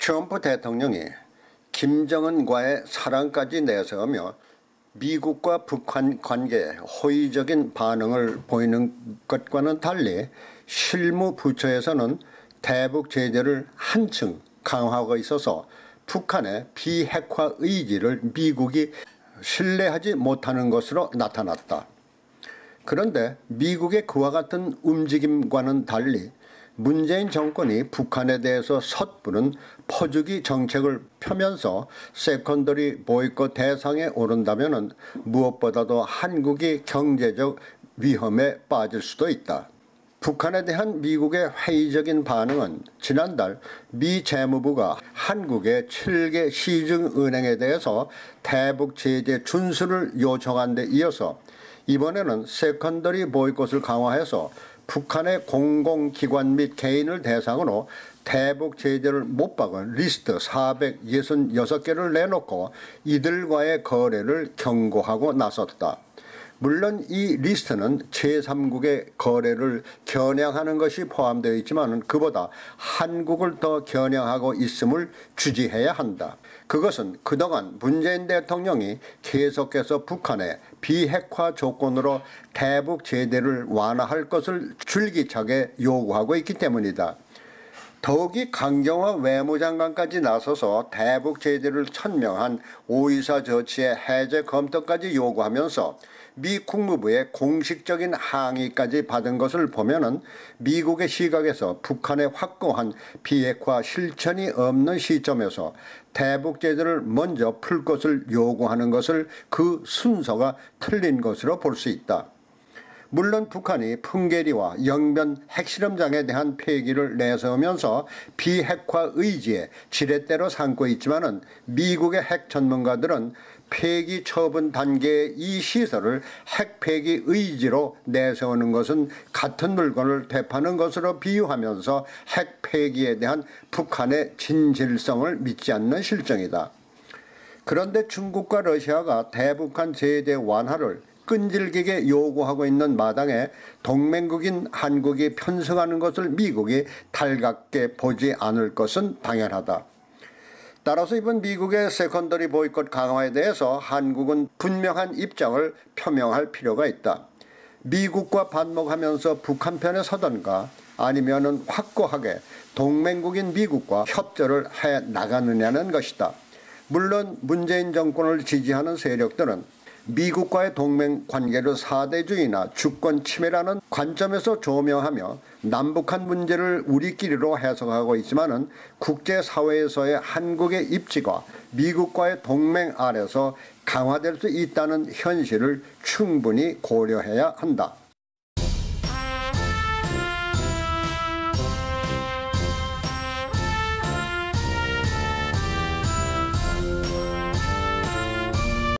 트럼프 대통령이 김정은과의 사랑까지 내세우며 미국과 북한 관계에 호의적인 반응을 보이는 것과는 달리 실무 부처에서는 대북 제재를 한층 강화하고 있어서 북한의 비핵화 의지를 미국이 신뢰하지 못하는 것으로 나타났다. 그런데 미국의 그와 같은 움직임과는 달리 문재인 정권이 북한에 대해서 섣부른 퍼주기 정책을 펴면서 세컨더리 보이콧 대상에 오른다면 무엇보다도 한국이 경제적 위험에 빠질 수도 있다. 북한에 대한 미국의 회의적인 반응은 지난달 미 재무부가 한국의 7개 시중은행에 대해서 대북 제재 준수를 요청한 데 이어서 이번에는 세컨더리 보이콧을 강화해서 북한의 공공기관 및 개인을 대상으로 대북 제재를 못 박은 리스트 466개를 내놓고 이들과의 거래를 경고하고 나섰다. 물론 이 리스트는 제3국의 거래를 겨냥하는 것이 포함되어 있지만 그보다 한국을 더 겨냥하고 있음을 주지해야 한다. 그것은 그동안 문재인 대통령이 계속해서 북한의 비핵화 조건으로 대북 제재를 완화할 것을 줄기차게 요구하고 있기 때문이다. 더욱이 강경화 외무장관까지 나서서 대북 제재를 천명한 5.24 조치의 해제 검토까지 요구하면서 미 국무부의 공식적인 항의까지 받은 것을 보면은 미국의 시각에서 북한의 확고한 비핵화 실천이 없는 시점에서 대북 제재를 먼저 풀 것을 요구하는 것을 그 순서가 틀린 것으로 볼 수 있다. 물론 북한이 풍계리와 영변 핵실험장에 대한 폐기를 내세우면서 비핵화 의지에 지렛대로 삼고 있지만은 미국의 핵 전문가들은 폐기 처분 단계의 이 시설을 핵 폐기 의지로 내세우는 것은 같은 물건을 되파는 것으로 비유하면서 핵 폐기에 대한 북한의 진실성을 믿지 않는 실정이다. 그런데 중국과 러시아가 대북한 제재 완화를 끈질기게 요구하고 있는 마당에 동맹국인 한국이 편승하는 것을 미국이 달갑게 보지 않을 것은 당연하다. 따라서 이번 미국의 세컨더리 보이콧 강화에 대해서 한국은 분명한 입장을 표명할 필요가 있다. 미국과 반목하면서 북한 편에 서던가 아니면은 확고하게 동맹국인 미국과 협조를 해 나가느냐는 것이다. 물론 문재인 정권을 지지하는 세력들은 미국과의 동맹 관계를 사대주의나 주권 침해라는 관점에서 조명하며 남북한 문제를 우리끼리로 해석하고 있지만은 국제사회에서의 한국의 입지가 미국과의 동맹 아래서 강화될 수 있다는 현실을 충분히 고려해야 한다.